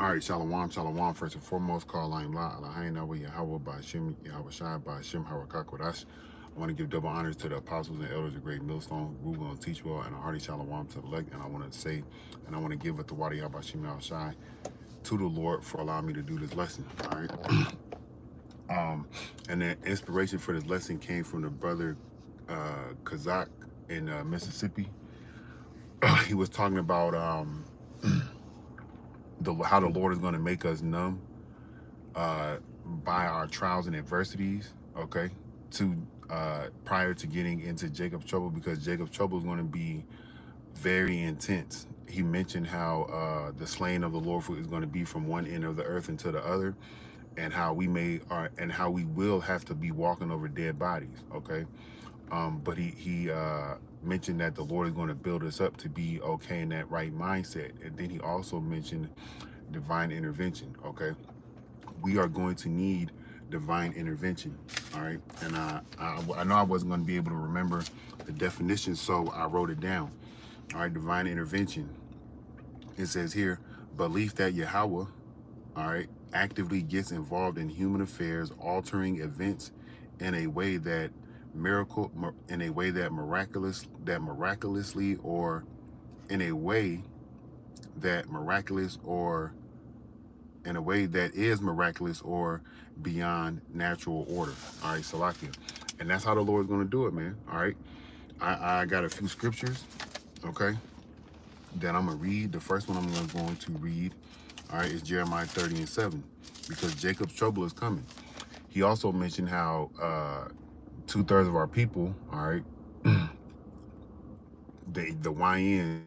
All right, shalom, shalom. First and foremost, call I'm La, Eloheinu, Yahweh, Ba'ashem, Yahweh Shai, Ba'ashem, Harakak. I want to give double honors to the apostles and elders of Great Millstone, Ruben and Teachwell, and a hearty shalom to the elect. And I want to say, and I want to give it to Wadi Yahbashim Yahweh Shai to the Lord for allowing me to do this lesson. All right. And the inspiration for this lesson came from the brother Kazak in Mississippi. He was talking about how the Lord is going to make us numb by our trials and adversities, okay, to prior to getting into Jacob's trouble, because Jacob's trouble is going to be very intense. He mentioned how the slaying of the Lord is going to be from one end of the earth into the other, and how how we will have to be walking over dead bodies, okay. But he mentioned that the Lord is going to build us up to be okay in that right mindset. And then he also mentioned divine intervention, okay. We are going to need divine intervention, all right. And I know I wasn't going to be able to remember the definition, so I wrote it down. All right, divine intervention. It says here, belief that Yahweh, all right, actively gets involved in human affairs, altering events in a way that miraculously, or in a way that miraculous, or in a way that is miraculous or beyond natural order. All right, Salakia. And that's how the Lord's going to do it, man. All right. I got a few scriptures, okay, that I'm going to read. The first one I'm going to read, all right, is Jeremiah 30:7, because Jacob's trouble is coming. He also mentioned how 2/3 of our people, all right, the YNs,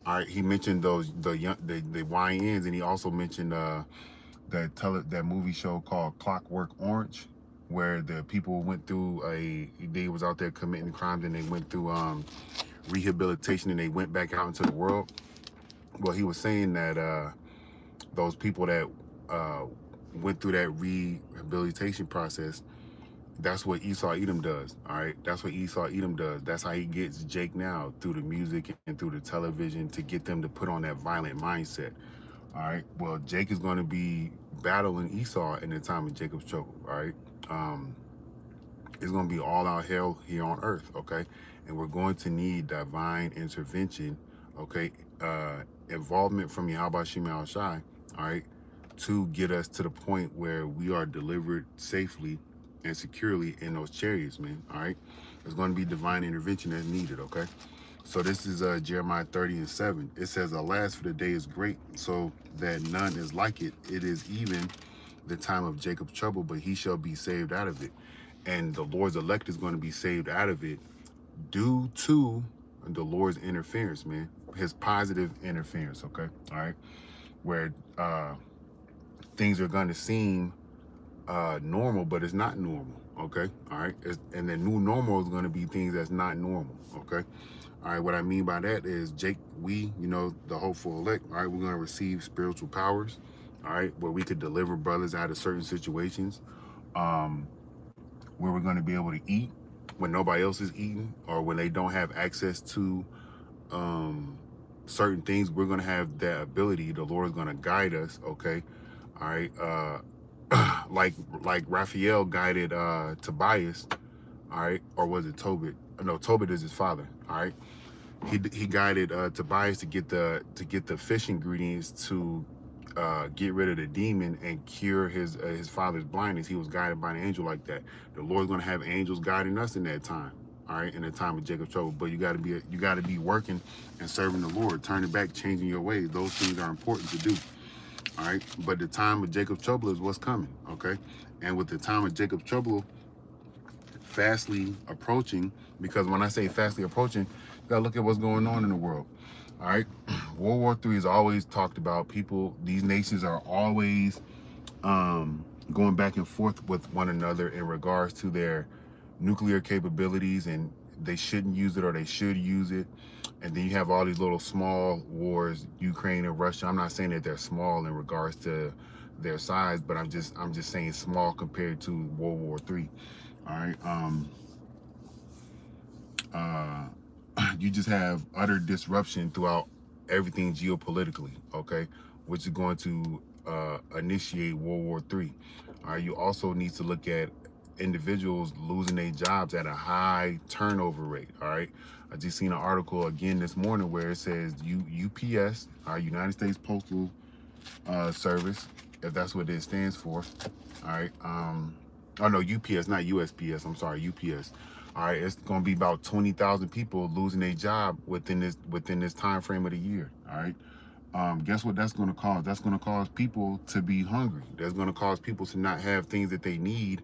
all right, he mentioned the YNs, and he also mentioned that movie show called Clockwork Orange, where the people went through they was out there committing crimes, and they went through rehabilitation, and they went back out into the world. Well, he was saying that those people that went through that rehabilitation process, that's what Esau Edom does. All right, that's what Esau Edom does. That's how he gets Jake now, through the music and through the television, to get them to put on that violent mindset. All right, well, Jake is going to be battling Esau in the time of Jacob's trouble. All right, it's going to be all out hell here on earth, okay. And we're going to need divine intervention, okay, involvement from Yahweh Shai, all right, to get us to the point where we are delivered safely and securely in those chariots, man. All right, there's going to be divine intervention that's needed, okay. So this is Jeremiah 30:7. It says, alas, for the day is great, so that none is like it. It is even the time of Jacob's trouble, but he shall be saved out of it. And the Lord's elect is going to be saved out of it due to the Lord's interference, man. His positive interference, okay? All right? Where things are going to seem normal, but it's not normal, okay? All right? And the new normal is going to be things that's not normal, okay? All right, what I mean by that is the hopeful elect, all right, we're going to receive spiritual powers, all right, where we could deliver brothers out of certain situations, where we're going to be able to eat when nobody else is eating, or when they don't have access to certain things. We're going to have that ability. The Lord is going to guide us, okay? All right, like Raphael guided Tobias, all right, or was it Tobit? No, Tobit is his father, all right. He guided Tobias to get the fish ingredients to get rid of the demon and cure his father's blindness. He was guided by an angel like that. The Lord's going to have angels guiding us in that time, all right, in the time of Jacob's trouble. But you got to be working and serving the Lord, turning back, changing your ways. Those things are important to do, all right. But the time of Jacob's trouble is what's coming, okay. And with the time of Jacob's trouble fastly approaching, because when I say fastly approaching, you gotta look at what's going on in the world. All right, World War III is always talked about. These nations are always going back and forth with one another in regards to their nuclear capabilities, and they shouldn't use it or they should use it. And then you have all these little small wars, Ukraine and Russia. I'm not saying that they're small in regards to their size, but I'm just saying small compared to World War III. All right. uh, you just have utter disruption throughout everything geopolitically, okay, which is going to initiate World War III. All right, you also need to look at individuals losing their jobs at a high turnover rate. All right, I just seen an article again this morning where it says UPS, our United States Postal Service, if that's what it stands for. All right. Oh no, UPS, not USPS. I'm sorry, UPS. All right, it's going to be about 20,000 people losing their job within this time frame of the year. All right. Guess what that's going to cause? That's going to cause people to be hungry. That's going to cause people to not have things that they need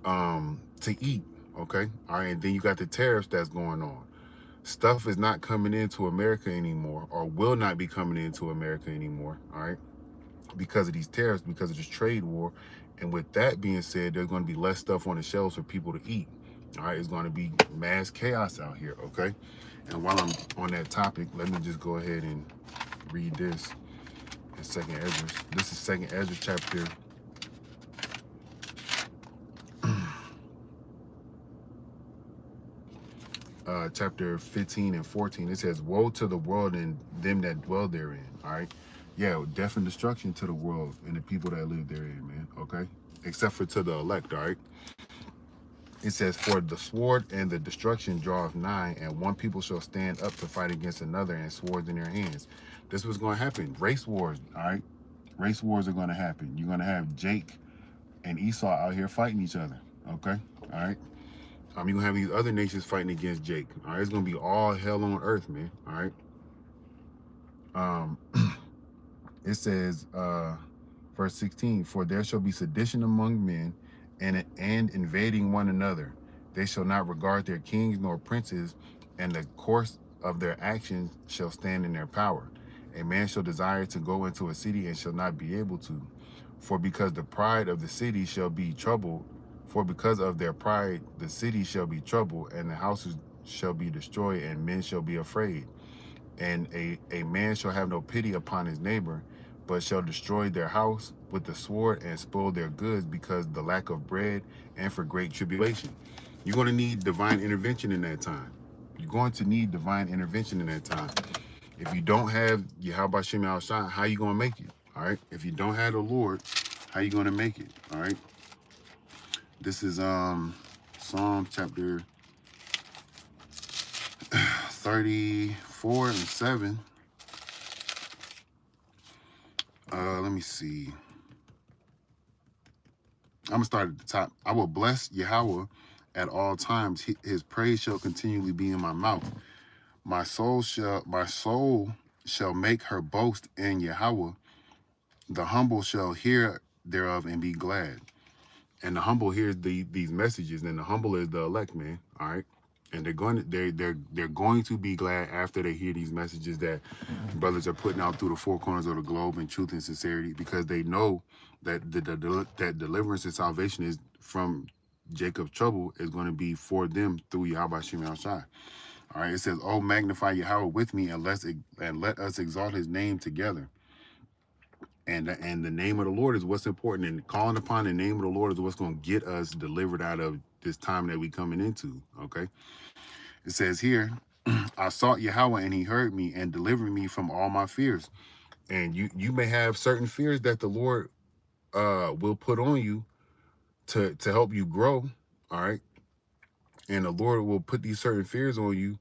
to eat. Okay. All right. And then you got the tariffs that's going on. Stuff is not coming into America anymore, or will not be coming into America anymore. All right, because of these tariffs, because of this trade war. And with that being said, there's going to be less stuff on the shelves for people to eat. All right, it's going to be mass chaos out here, okay? And while I'm on that topic, let me just go ahead and read this in Second Ezra. This is Second Ezra chapter 15 and 14. It says, "Woe to the world and them that dwell therein." All right, yeah, death and destruction to the world and the people that live therein, man. Okay, except for to the elect. All right. It says, "For the sword and the destruction draweth nigh, and one people shall stand up to fight against another, and swords in their hands." This was going to happen. Race wars, all right? Race wars are going to happen. You're going to have Jake and Esau out here fighting each other, okay? All right? You're going to have these other nations fighting against Jake, all right? It's going to be all hell on earth, man, all right? It says, verse 16, "For there shall be sedition among men, and invading one another. They shall not regard their kings nor princes, and the course of their actions shall stand in their power. A man shall desire to go into a city and shall not be able to. For because the pride of the city shall be troubled, for because of their pride the city shall be troubled, and the houses shall be destroyed, and men shall be afraid. And a man shall have no pity upon his neighbor, but shall destroy their house with the sword and spoil their goods because the lack of bread and for great tribulation." You're going to need divine intervention in that time. You're going to need divine intervention in that time. If you don't have Yahweh Shem Al Shai, how you going to make it? All right. If you don't have the Lord, how you going to make it? All right. This is Psalm chapter 34 and 7. Let me see. I'm gonna start at the top. "I will bless Yahweh at all times. His praise shall continually be in my mouth. My soul shall make her boast in Yahweh. The humble shall hear thereof and be glad." And the humble hears these messages, and the humble is the elect, man. All right. And they're going to be glad after they hear these messages that brothers are putting out through the four corners of the globe in truth and sincerity, because they know that that deliverance and salvation is from Jacob's trouble is going to be for them through Yahweh Shem Al Shai. All right, it says, "Oh, magnify Yahweh with me, and let us exalt his name together." And the name of the Lord is what's important, and calling upon the name of the Lord is what's going to get us delivered out of this time that we coming into. Okay, it says here, "I sought Yahweh, and he heard me and delivered me from all my fears." And you may have certain fears that the Lord will put on you to help you grow. All right, and the Lord will put these certain fears on you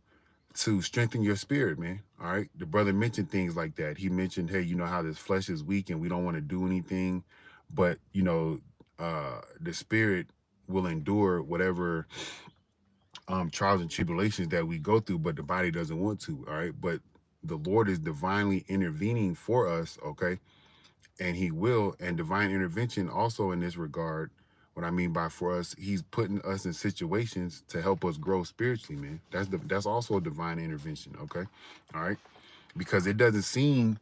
to strengthen your spirit, man. All right, the brother mentioned things like that. He mentioned, hey, you know how this flesh is weak and we don't want to do anything, but you know, the spirit will endure whatever trials and tribulations that we go through, but the body doesn't want to. All right, but the Lord is divinely intervening for us. Okay, and he will. And divine intervention also in this regard, what I mean by for us, he's putting us in situations to help us grow spiritually, man. That's also a divine intervention. Okay, all right, because it doesn't seem,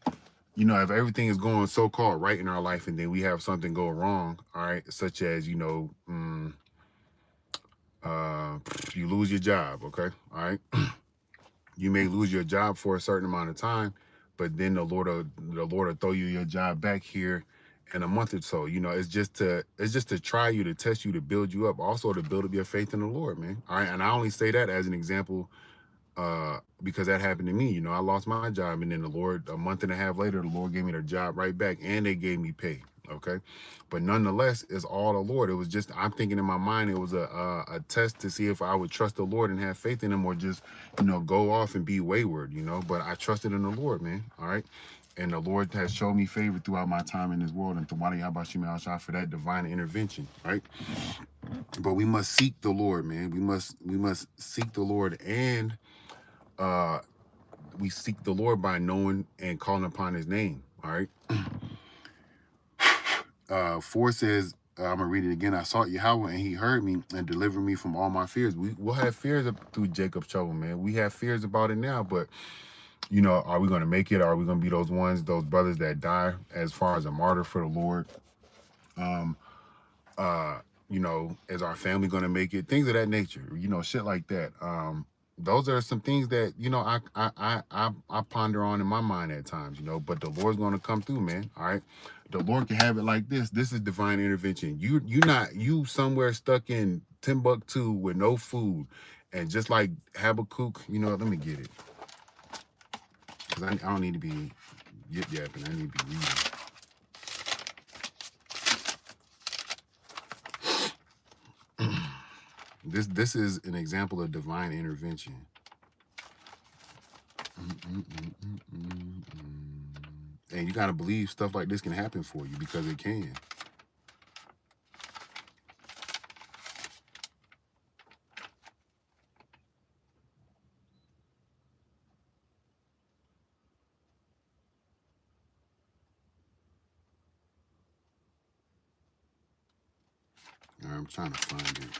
you know, if everything is going so-called right in our life and then we have something go wrong, all right, such as, you know, you lose your job. Okay, all right. You may lose your job for a certain amount of time, but then the Lord will throw you your job back here in a month or so. You know, it's just to try you, to test you, to build you up, also to build up your faith in the Lord, man. All right. And I only say that as an example because that happened to me. You know, I lost my job, and then the Lord, a month and a half later, the Lord gave me the job right back, and they gave me pay. Okay, but nonetheless, it's all the Lord. It was just, I'm thinking in my mind, it was a test to see if I would trust the Lord and have faith in Him, or just, go off and be wayward. But I trusted in the Lord, man. All right. And the Lord has shown me favor throughout my time in this world, and Thawani Habashim Al for that divine intervention, right? But we must seek the Lord, man. We must seek the Lord, and uh we seek the Lord by knowing and calling upon His name. All right. 4 says, I'm gonna read it again. I sought Yahweh, and He heard me and delivered me from all my fears. We'll have fears through Jacob's trouble, man. We have fears about it now, but are we gonna make it? Are we gonna be those brothers that die as far as a martyr for the Lord? Um, is our family gonna make it? Things of that nature, shit like that. Those are some things that I ponder on in my mind at times, but the Lord's gonna come through, man. All right. The Lord can have it like this. This is divine intervention. You somewhere stuck in Timbuktu with no food, and just like Habakkuk, let me get it, because I don't need to be yip yapping. I need to be reading. This is an example of divine intervention. And you got to believe stuff like this can happen for you, because it can. All right, I'm trying to find it.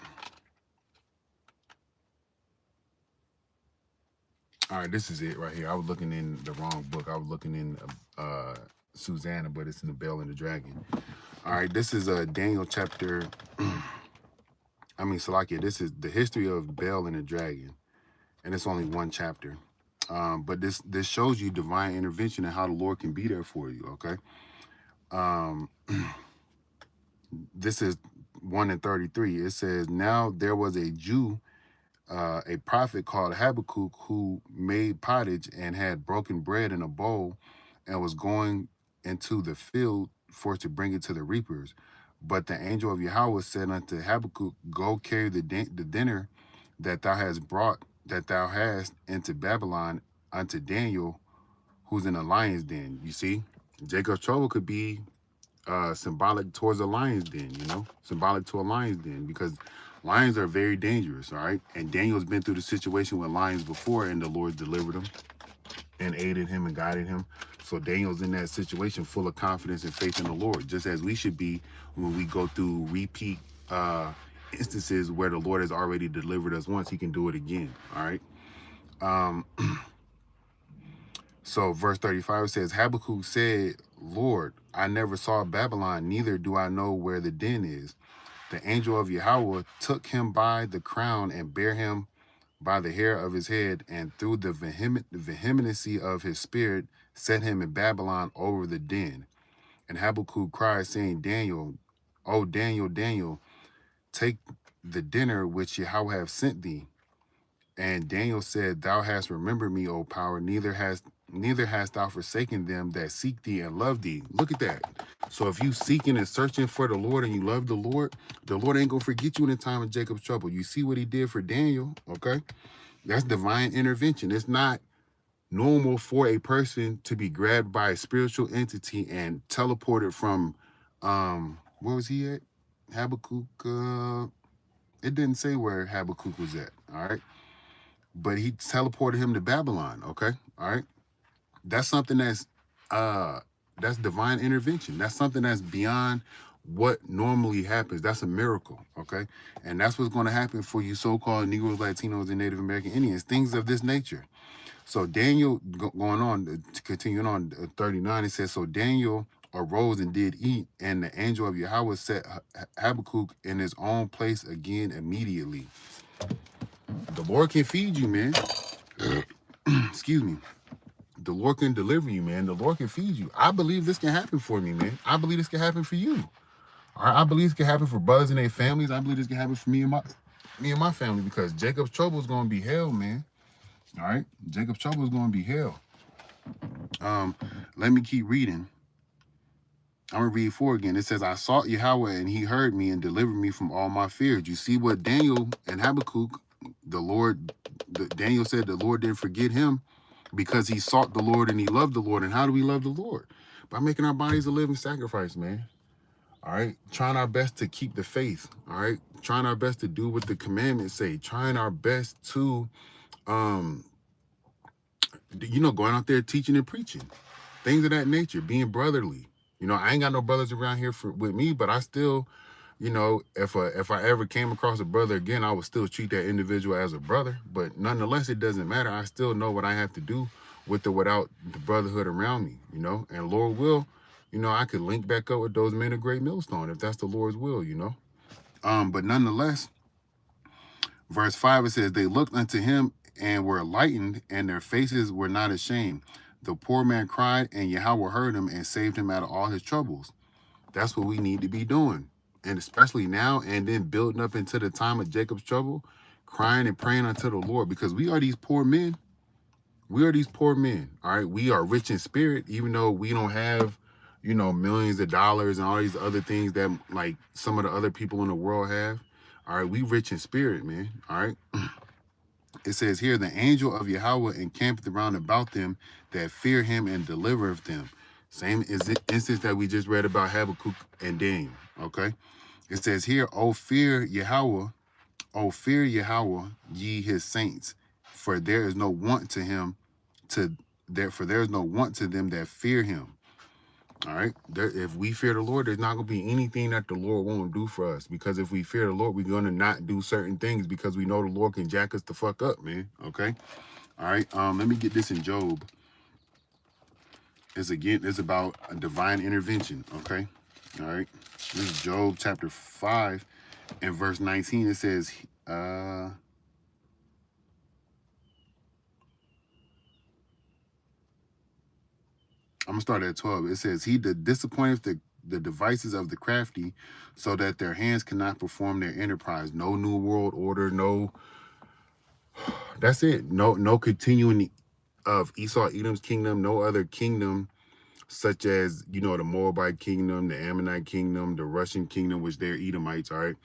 All right, this is it right here. I was looking in the wrong book. I was looking in Susanna, but it's in the Bell and the Dragon. All right, this is Daniel chapter. Salakia, this is the history of Bel and the dragon, and it's only one chapter. But this shows you divine intervention and how the Lord can be there for you. Okay. This is 1:33. It says, now there was a Jew, a prophet called Habakkuk, who made pottage and had broken bread in a bowl, and was going into the field for to bring it to the reapers. But the angel of Yahweh said unto Habakkuk, go carry the dinner that thou hast into Babylon unto Daniel, who's in the lion's den. You see, Jacob's trouble could be symbolic towards a lion's den, symbolic to a lion's den, because lions are very dangerous, all right? And Daniel's been through the situation with lions before, and the Lord delivered him and aided him and guided him. So Daniel's in that situation full of confidence and faith in the Lord, just as we should be when we go through repeat instances where the Lord has already delivered us once. He can do it again, all right? So verse 35 says, Habakkuk said, Lord, I never saw Babylon, neither do I know where the den is. The angel of Yahweh took him by the crown and bare him by the hair of his head, and through the vehemency of his spirit set him in Babylon over the den. And Habakkuk cried, saying, Daniel, O Daniel, Daniel, take the dinner which Yahweh have sent thee. And Daniel said, thou hast remembered me, O power, neither hast thou forsaken them that seek thee and love thee. Look at that. So if you seeking and searching for the Lord and you love the Lord ain't gonna forget you in the time of Jacob's trouble. You see what he did for Daniel, okay? That's divine intervention. It's not normal for a person to be grabbed by a spiritual entity and teleported from, where was he at? Habakkuk, it didn't say where Habakkuk was at, all right? But he teleported him to Babylon, okay? All right? That's something that's divine intervention. That's something that's beyond what normally happens. That's a miracle, okay? And that's what's going to happen for you so-called Negroes, Latinos, and Native American Indians, things of this nature. So Daniel, going on, continuing on 39, it says, so Daniel arose and did eat, and the angel of Yahweh set Habakkuk in his own place again immediately. The Lord can feed you, man. Excuse me. The Lord can deliver you, man. The Lord can feed you. I believe this can happen for me, man. I believe this can happen for you. All right? I believe this can happen for brothers and their families. I believe this can happen for me and my family, because Jacob's trouble is going to be hell, man. All right? Jacob's trouble is going to be hell. Let me keep reading. I'm going to read 4 again. It says, I sought Yahweh, and he heard me and delivered me from all my fears. You see what Daniel and Habakkuk, Daniel said the Lord didn't forget him because he sought the Lord and he loved the Lord. And how do we love the Lord? By making our bodies a living sacrifice, man. All right? Trying our best to keep the faith. All right? Trying our best to do what the commandments say. Trying our best to, going out there teaching and preaching. Things of that nature. Being brotherly. I ain't got no brothers around here with me, but I still, if I ever came across a brother again, I would still treat that individual as a brother. But nonetheless, it doesn't matter. I still know what I have to do with or without the brotherhood around me, and Lord will, I could link back up with those men of Great Millstone if that's the Lord's will, But nonetheless, verse 5, it says, they looked unto him and were lightened, and their faces were not ashamed. The poor man cried, and Yahweh heard him and saved him out of all his troubles. That's what we need to be doing. And especially now, and then building up into the time of Jacob's trouble, crying and praying unto the Lord, because we are these poor men. We are these poor men, all right? We are rich in spirit, even though we don't have, millions of dollars and all these other things that, like, some of the other people in the world have. All right, we rich in spirit, man, all right? It says here, the angel of Yahweh encampeth round about them that fear him and delivereth them. Same instance that we just read about Habakkuk and Daniel, okay? It says here, O fear Yahweh, ye his saints, for there is no want to him for there is no want to them that fear him. All right. If we fear the Lord, there's not going to be anything that the Lord won't do for us. Because if we fear the Lord, we're going to not do certain things because we know the Lord can jack us the fuck up, man. Okay. All right. Let me get this in Job. It's about a divine intervention. Okay. All right. This is Job chapter 5 and verse 19. It says, I'm going to start at 12. It says, he disappointeth the devices of the crafty, so that their hands cannot perform their enterprise. No new world order, no, that's it. No continuing of Esau, Edom's kingdom, no other kingdom, such as, the Moabite kingdom, the Ammonite kingdom, the Russian kingdom, which they're Edomites, all right?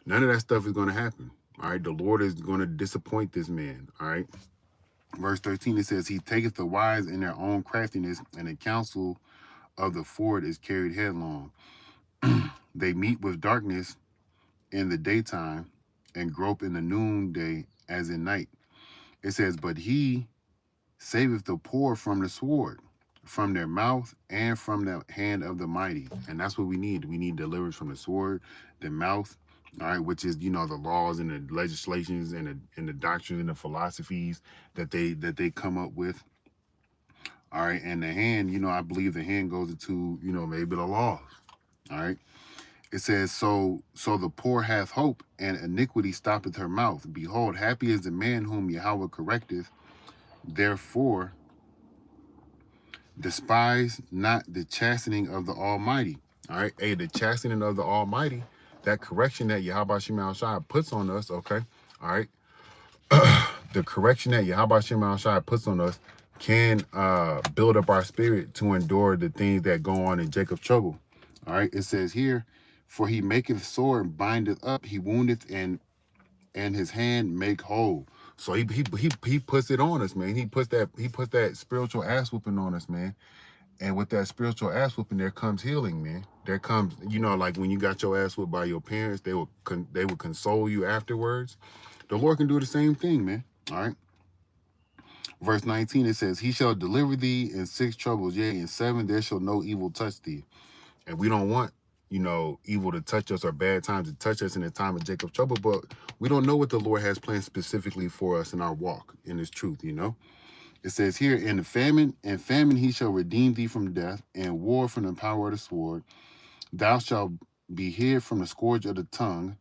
None of that stuff is going to happen, all right? The Lord is going to disappoint this man, all right? Verse 13, it says, he taketh the wise in their own craftiness, and the counsel of the forward is carried headlong. They meet with darkness in the daytime and grope in the noonday as in night. It says, but he saveth the poor from the sword, from their mouth, and from the hand of the mighty. And that's what we need. We need deliverance from the sword, the mouth, all right, which is, the laws and the legislations and the doctrines and the philosophies that they come up with. All right, and the hand, I believe the hand goes into, maybe the laws. All right. It says, so the poor hath hope, and iniquity stoppeth her mouth. Behold, happy is the man whom Yahweh correcteth. Therefore, despise not the chastening of the Almighty. All right. Hey, the chastening of the Almighty, that correction that Yahweh Shema Shai puts on us. Okay. All right. The correction that Yahweh Shema Shai puts on us can build up our spirit to endure the things that go on in Jacob's trouble. All right. It says here, for he maketh sore and bindeth up, he woundeth and his hand make whole. So he puts it on us, man. He puts that spiritual ass whooping on us, man. And with that spiritual ass whooping, there comes healing, man. There comes, like when you got your ass whooped by your parents, they will console you afterwards. The Lord can do the same thing, man. All right. Verse 19, it says, he shall deliver thee in 6 troubles, yea, in 7 there shall no evil touch thee. And we don't want, evil to touch us or bad times to touch us in the time of Jacob's trouble, but we don't know what the Lord has planned specifically for us in our walk in his truth, It says here, in famine he shall redeem thee from death, and war from the power of the sword. Thou shalt be hid from the scourge of the tongue,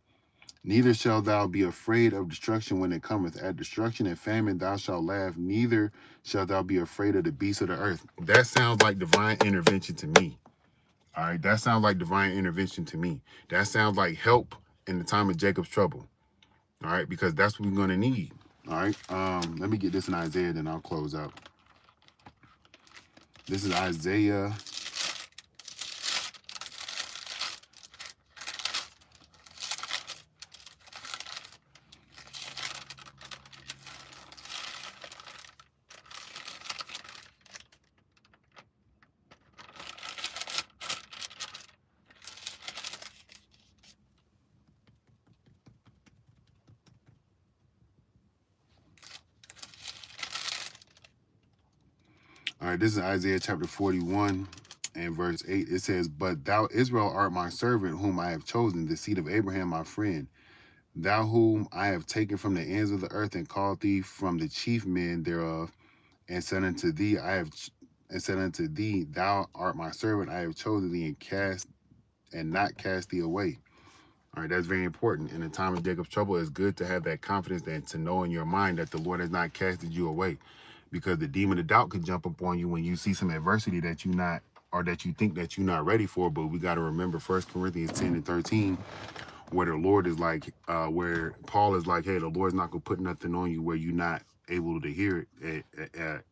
Neither shalt thou be afraid of destruction when it cometh. At destruction and famine thou shalt laugh. Neither shalt thou be afraid of the beasts of the earth. That sounds like divine intervention to me. All right. That sounds like divine intervention to me. That sounds like help in the time of Jacob's trouble. All right. Because that's what we're going to need. All right. Let me get this in Isaiah, then I'll close out. This is Isaiah. All right, this is Isaiah chapter 41 and verse 8. It says, But thou, Israel, art my servant, whom I have chosen, the seed of Abraham, my friend. Thou whom I have taken from the ends of the earth and called thee from the chief men thereof, and said unto thee, Thou art my servant, I have chosen thee and not cast thee away. All right, that's very important. In the time of Jacob's trouble, it's good to have that confidence and to know in your mind that the Lord has not casted you away, because the demon of doubt could jump upon you when you see some adversity that you not, or that you think that you're not ready for. But we got to remember 1 Corinthians 10 and 13, where the Lord is like, where Paul is like, hey, the Lord's not going to put nothing on you where you're not able to hear it,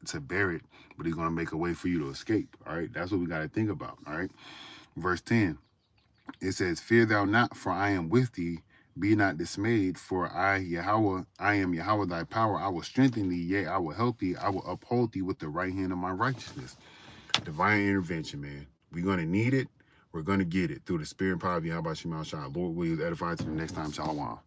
to bear it, but he's going to make a way for you to escape. All right, that's what we got to think about. All right, verse 10. It says, Fear thou not, for I am with thee. Be not dismayed, for I am Yahweh thy power. I will strengthen thee, yea, I will help thee. I will uphold thee with the right hand of my righteousness. Divine intervention, man. We're going to need it. We're going to get it through the spirit and power of Yahweh Shema Shah. Lord, will you edify to the next time. Shalom.